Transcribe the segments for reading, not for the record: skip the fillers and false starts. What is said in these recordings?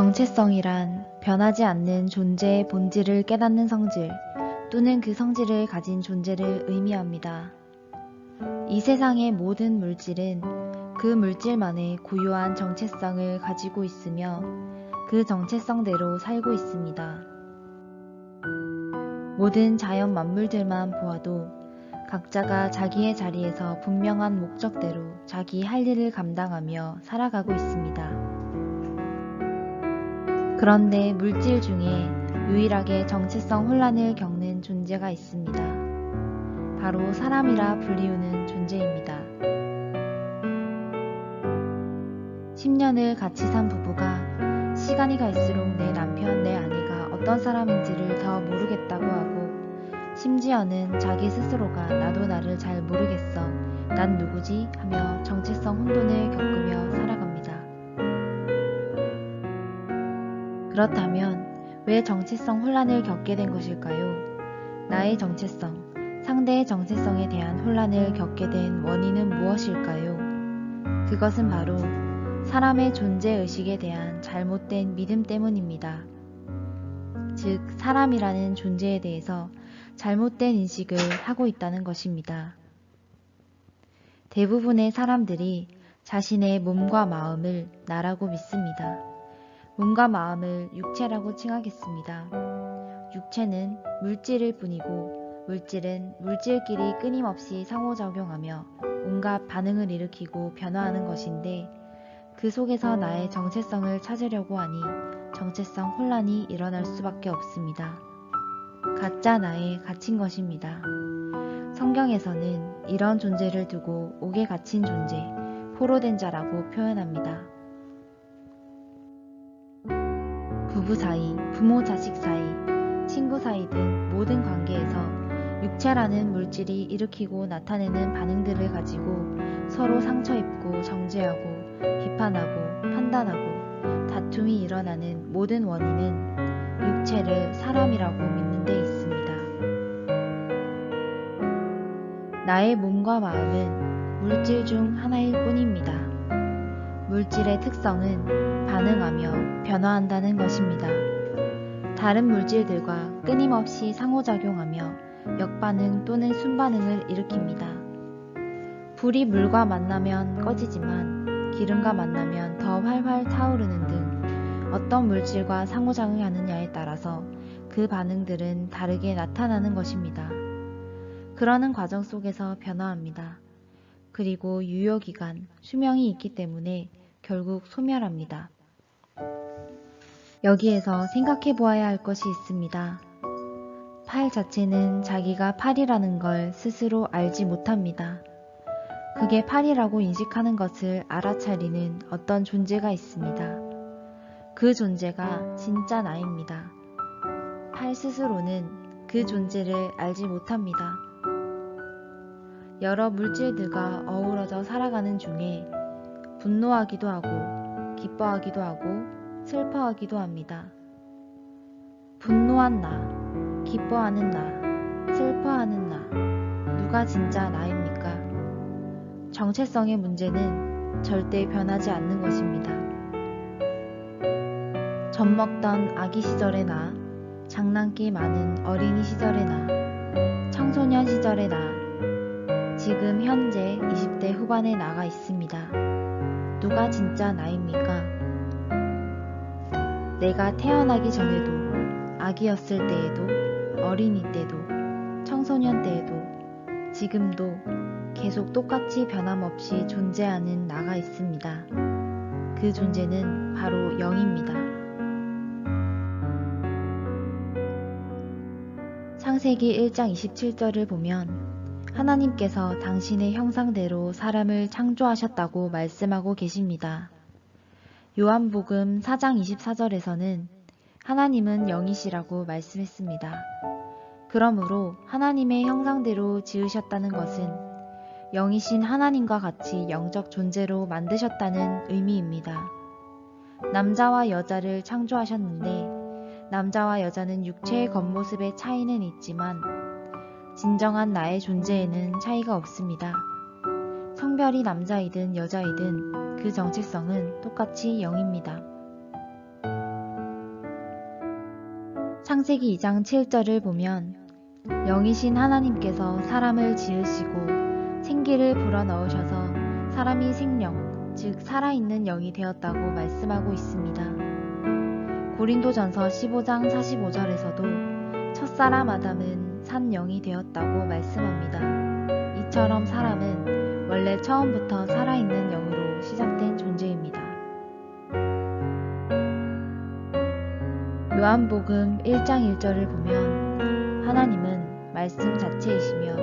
정체성이란 변하지 않는 존재의 본질을 깨닫는 성질 또는 그 성질을 가진 존재를 의미합니다. 이 세상의 모든 물질은 그 물질만의 고유한 정체성을 가지고 있으며 그 정체성대로 살고 있습니다. 모든 자연 만물들만 보아도 각자가 자기의 자리에서 분명한 목적대로 자기 할 일을 감당하며 살아가고 있습니다. 그런데 물질 중에 유일하게 정체성 혼란을 겪는 존재가 있습니다. 바로 사람이라 불리우는 존재입니다. 10년을 같이 산 부부가 시간이 갈수록 내 남편, 내 아내가 어떤 사람인지를 더 모르겠다고 하고 심지어는 자기 스스로가 나도 나를 잘 모르겠어, 난 누구지? 하며 정체성 혼돈을 겪으며 살아갑니다. 그렇다면 왜 정체성 혼란을 겪게 된 것일까요? 나의 정체성, 상대의 정체성에 대한 혼란을 겪게 된 원인은 무엇일까요? 그것은 바로 사람의 존재의식에 대한 잘못된 믿음 때문입니다. 즉, 사람이라는 존재에 대해서 잘못된 인식을 하고 있다는 것입니다. 대부분의 사람들이 자신의 몸과 마음을 나라고 믿습니다. 몸과 마음을 육체라고 칭하겠습니다. 육체는 물질일 뿐이고 물질은 물질끼리 끊임없이 상호작용하며 온갖 반응을 일으키고 변화하는 것인데 그 속에서 나의 정체성을 찾으려고 하니 정체성 혼란이 일어날 수밖에 없습니다. 가짜 나에 갇힌 것입니다. 성경에서는 이런 존재를 두고 옥에 갇힌 존재, 포로된 자라고 표현합니다. 부부 사이, 부모 자식 사이, 친구 사이 등 모든 관계에서 육체라는 물질이 일으키고 나타내는 반응들을 가지고 서로 상처 입고 정죄하고 비판하고 판단하고 다툼이 일어나는 모든 원인은 육체를 사람이라고 믿는 데 있습니다. 나의 몸과 마음은 물질 중 하나일 뿐입니다. 물질의 특성은 반응하며 변화한다는 것입니다. 다른 물질들과 끊임없이 상호작용하며 역반응 또는 순반응을 일으킵니다. 불이 물과 만나면 꺼지지만 기름과 만나면 더 활활 타오르는 등 어떤 물질과 상호작용하느냐에 따라서 그 반응들은 다르게 나타나는 것입니다. 그러는 과정 속에서 변화합니다. 그리고 유효기간, 수명이 있기 때문에 결국 소멸합니다. 여기에서 생각해 보아야 할 것이 있습니다. 팔 자체는 자기가 팔이라는 걸 스스로 알지 못합니다. 그게 팔이라고 인식하는 것을 알아차리는 어떤 존재가 있습니다. 그 존재가 진짜 나입니다. 팔 스스로는 그 존재를 알지 못합니다. 여러 물질들과 어우러져 살아가는 중에 분노하기도 하고 기뻐하기도 하고 슬퍼하기도 합니다. 분노한 나, 기뻐하는 나, 슬퍼하는 나, 누가 진짜 나입니까? 정체성의 문제는 절대 변하지 않는 것입니다. 젖 먹던 아기 시절의 나, 장난기 많은 어린이 시절의 나, 청소년 시절의 나, 지금 현재 20대 후반의 나가 있습니다. 누가 진짜 나입니까? 내가 태어나기 전에도, 아기였을 때에도, 어린이 때도, 청소년 때에도, 지금도 계속 똑같이 변함없이 존재하는 나가 있습니다. 그 존재는 바로 영입니다. 창세기 1장 27절을 보면 하나님께서 당신의 형상대로 사람을 창조하셨다고 말씀하고 계십니다. 요한복음 4장 24절에서는 하나님은 영이시라고 말씀했습니다. 그러므로 하나님의 형상대로 지으셨다는 것은 영이신 하나님과 같이 영적 존재로 만드셨다는 의미입니다. 남자와 여자를 창조하셨는데 남자와 여자는 육체의 겉모습의 차이는 있지만 진정한 나의 존재에는 차이가 없습니다. 성별이 남자이든 여자이든 그 정체성은 똑같이 영입니다. 창세기 2장 7절을 보면 영이신 하나님께서 사람을 지으시고 생기를 불어넣으셔서 사람이 생명, 즉 살아있는 영이 되었다고 말씀하고 있습니다. 고린도전서 15장 45절에서도 첫사람 아담은 산 영이 되었다고 말씀합니다. 이처럼 사람은 원래 처음부터 살아있는 영으로 시작된 존재입니다. 요한복음 1장 1절을 보면 하나님은 말씀 자체이시며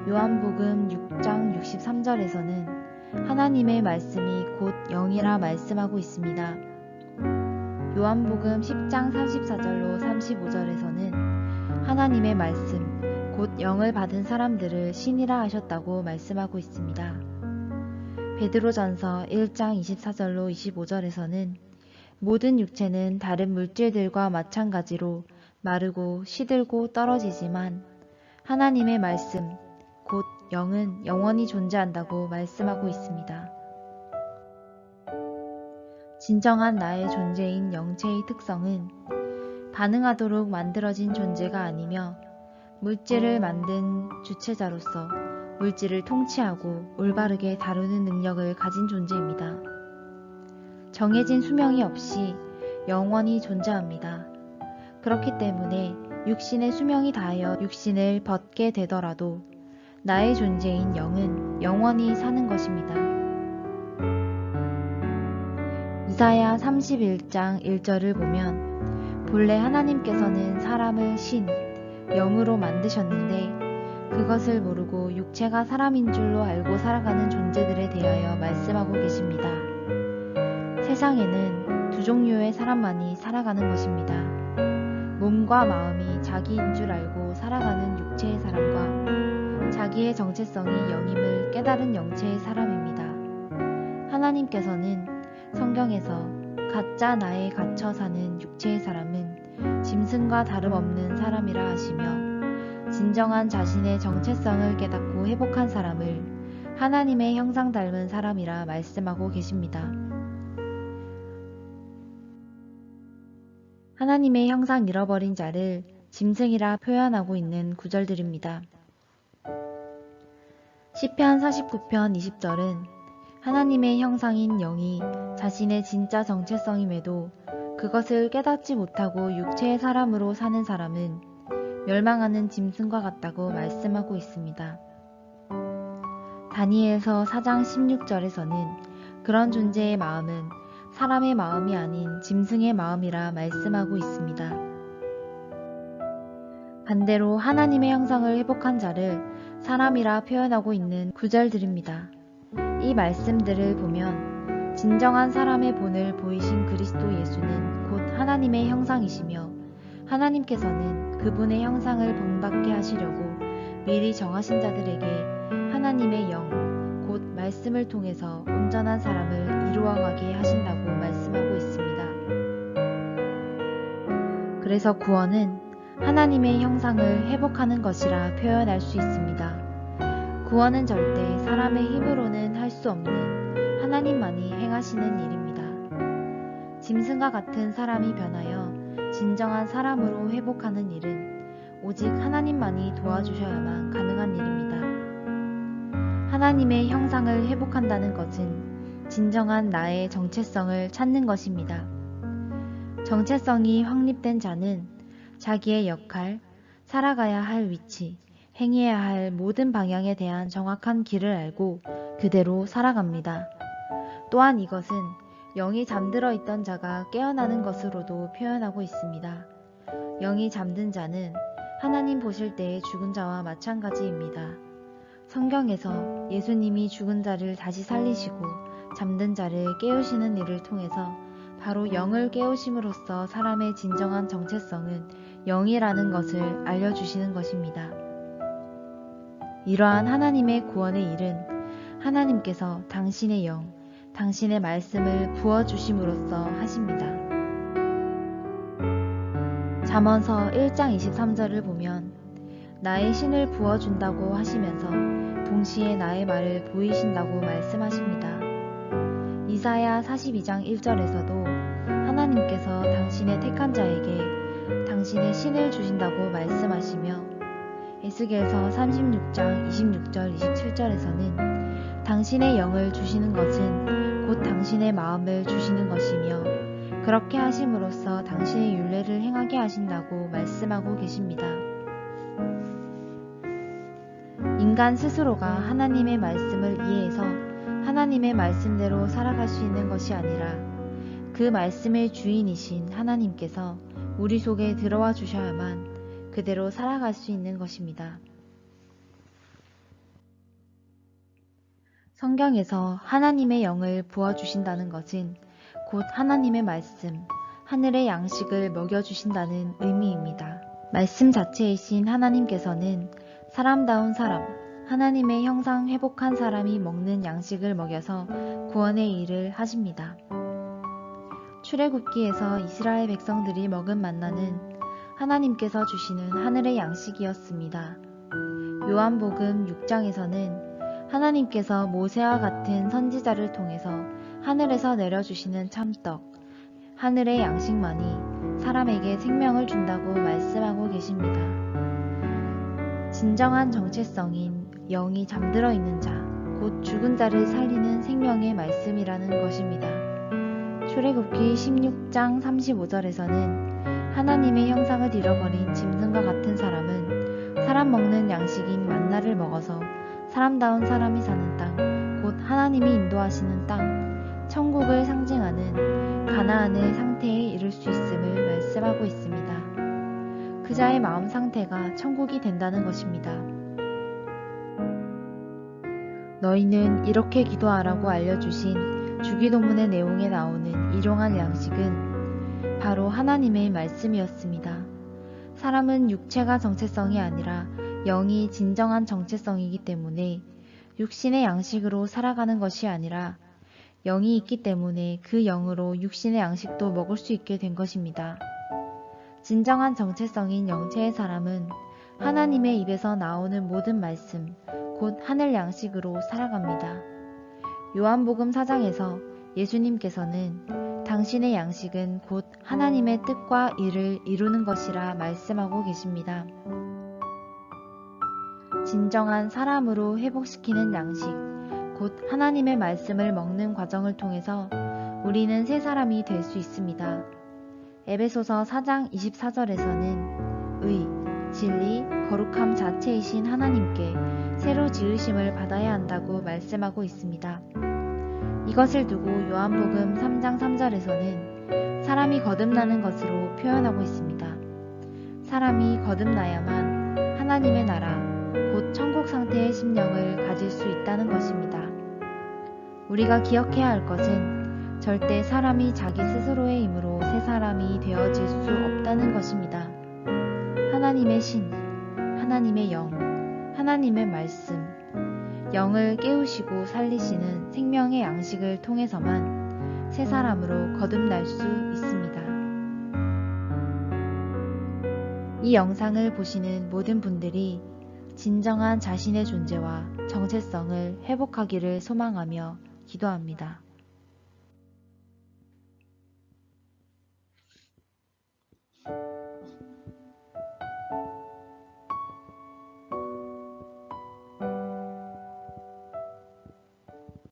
요한복음 6장 63절에서는 하나님의 말씀이 곧 영이라 말씀하고 있습니다. 요한복음 10장 34절로 35절에서는 하나님의 말씀, 곧 영을 받은 사람들을 신이라 하셨다고 말씀하고 있습니다. 베드로전서 1장 24절로 25절에서는 모든 육체는 다른 물질들과 마찬가지로 마르고 시들고 떨어지지만 하나님의 말씀, 곧 영은 영원히 존재한다고 말씀하고 있습니다. 진정한 나의 존재인 영체의 특성은 반응하도록 만들어진 존재가 아니며 물질을 만든 주체자로서 물질을 통치하고 올바르게 다루는 능력을 가진 존재입니다. 정해진 수명이 없이 영원히 존재합니다. 그렇기 때문에 육신의 수명이 다하여 육신을 벗게 되더라도 나의 존재인 영은 영원히 사는 것입니다. 이사야 31장 1절을 보면 본래 하나님께서는 사람을 신, 영으로 만드셨는데 그것을 모르고 육체가 사람인 줄로 알고 살아가는 존재들에 대하여 말씀하고 계십니다. 세상에는 두 종류의 사람만이 살아가는 것입니다. 몸과 마음이 자기인 줄 알고 살아가는 육체의 사람과 자기의 정체성이 영임을 깨달은 영체의 사람입니다. 하나님께서는 성경에서 가짜 나에 갇혀 사는 육체의 사람은 짐승과 다름없는 사람이라 하시며 진정한 자신의 정체성을 깨닫고 회복한 사람을 하나님의 형상 닮은 사람이라 말씀하고 계십니다. 하나님의 형상 잃어버린 자를 짐승이라 표현하고 있는 구절들입니다. 시편 49편 20절은 하나님의 형상인 영이 자신의 진짜 정체성임에도 그것을 깨닫지 못하고 육체의 사람으로 사는 사람은 멸망하는 짐승과 같다고 말씀하고 있습니다. 다니엘서 4장 16절에서는 그런 존재의 마음은 사람의 마음이 아닌 짐승의 마음이라 말씀하고 있습니다. 반대로 하나님의 형상을 회복한 자를 사람이라 표현하고 있는 구절들입니다. 이 말씀들을 보면 진정한 사람의 본을 보이신 그리스도 예수는 곧 하나님의 형상이시며 하나님께서는 그분의 형상을 본받게 하시려고 미리 정하신 자들에게 하나님의 영, 곧 말씀을 통해서 온전한 사람을 이루어가게 하신다고 말씀하고 있습니다. 그래서 구원은 하나님의 형상을 회복하는 것이라 표현할 수 있습니다. 구원은 절대 사람의 힘으로는 할 수 없는 하나님만이 행하시는 일입니다. 짐승과 같은 사람이 변하여 진정한 사람으로 회복하는 일은 오직 하나님만이 도와주셔야만 가능한 일입니다. 하나님의 형상을 회복한다는 것은 진정한 나의 정체성을 찾는 것입니다. 정체성이 확립된 자는 자기의 역할, 살아가야 할 위치, 행해야 할 모든 방향에 대한 정확한 길을 알고 그대로 살아갑니다. 또한 이것은 영이 잠들어 있던 자가 깨어나는 것으로도 표현하고 있습니다. 영이 잠든 자는 하나님 보실 때의 죽은 자와 마찬가지입니다. 성경에서 예수님이 죽은 자를 다시 살리시고 잠든 자를 깨우시는 일을 통해서 바로 영을 깨우심으로써 사람의 진정한 정체성은 영이라는 것을 알려주시는 것입니다. 이러한 하나님의 구원의 일은 하나님께서 당신의 영, 당신의 말씀을 부어주심으로써 하십니다. 잠언서 1장 23절을 보면 나의 신을 부어준다고 하시면서 동시에 나의 말을 보이신다고 말씀하십니다. 이사야 42장 1절에서도 하나님께서 당신의 택한 자에게 당신의 신을 주신다고 말씀하시며 에스겔서 36장 26절 27절에서는 당신의 영을 주시는 것은 곧 당신의 마음을 주시는 것이며 그렇게 하심으로써 당신의 율례를 행하게 하신다고 말씀하고 계십니다. 인간 스스로가 하나님의 말씀을 이해해서 하나님의 말씀대로 살아갈 수 있는 것이 아니라 그 말씀의 주인이신 하나님께서 우리 속에 들어와 주셔야만 그대로 살아갈 수 있는 것입니다. 성경에서 하나님의 영을 부어주신다는 것은 곧 하나님의 말씀, 하늘의 양식을 먹여주신다는 의미입니다. 말씀 자체이신 하나님께서는 사람다운 사람, 하나님의 형상 회복한 사람이 먹는 양식을 먹여서 구원의 일을 하십니다. 출애굽기에서 이스라엘 백성들이 먹은 만나는 하나님께서 주시는 하늘의 양식이었습니다. 요한복음 6장에서는 하나님께서 모세와 같은 선지자를 통해서 하늘에서 내려주시는 참떡, 하늘의 양식만이 사람에게 생명을 준다고 말씀하고 계십니다. 진정한 정체성인 영이 잠들어 있는 자, 곧 죽은 자를 살리는 생명의 말씀이라는 것입니다. 출애굽기 16장 35절에서는 하나님의 형상을 잃어버린 짐승과 같은 사람은 사람 먹는 양식인 만나를 먹어서 사람다운 사람이 사는 땅, 곧 하나님이 인도하시는 땅, 천국을 상징하는 가나안의 상태에 이를 수 있음을 말씀하고 있습니다. 그자의 마음 상태가 천국이 된다는 것입니다. 너희는 이렇게 기도하라고 알려주신 주기도문의 내용에 나오는 일용할 양식은 바로 하나님의 말씀이었습니다. 사람은 육체가 정체성이 아니라 영이 진정한 정체성이기 때문에 육신의 양식으로 살아가는 것이 아니라 영이 있기 때문에 그 영으로 육신의 양식도 먹을 수 있게 된 것입니다. 진정한 정체성인 영체의 사람은 하나님의 입에서 나오는 모든 말씀, 곧 하늘 양식으로 살아갑니다. 요한복음 4장에서 예수님께서는 당신의 양식은 곧 하나님의 뜻과 일을 이루는 것이라 말씀하고 계십니다. 진정한 사람으로 회복시키는 양식, 곧 하나님의 말씀을 먹는 과정을 통해서 우리는 새 사람이 될 수 있습니다. 에베소서 4장 24절에서는 의, 진리, 거룩함 자체이신 하나님께 새로 지으심을 받아야 한다고 말씀하고 있습니다. 이것을 두고 요한복음 3장 3절에서는 사람이 거듭나는 것으로 표현하고 있습니다. 사람이 거듭나야만 하나님의 나라, 곧 천국 상태의 심령을 가질 수 있다는 것입니다. 우리가 기억해야 할 것은 절대 사람이 자기 스스로의 힘으로 새 사람이 되어질 수 없다는 것입니다. 하나님의 신, 하나님의 영, 하나님의 말씀, 영을 깨우시고 살리시는 생명의 양식을 통해서만 새 사람으로 거듭날 수 있습니다. 이 영상을 보시는 모든 분들이 진정한 자신의 존재와 정체성을 회복하기를 소망하며 기도합니다.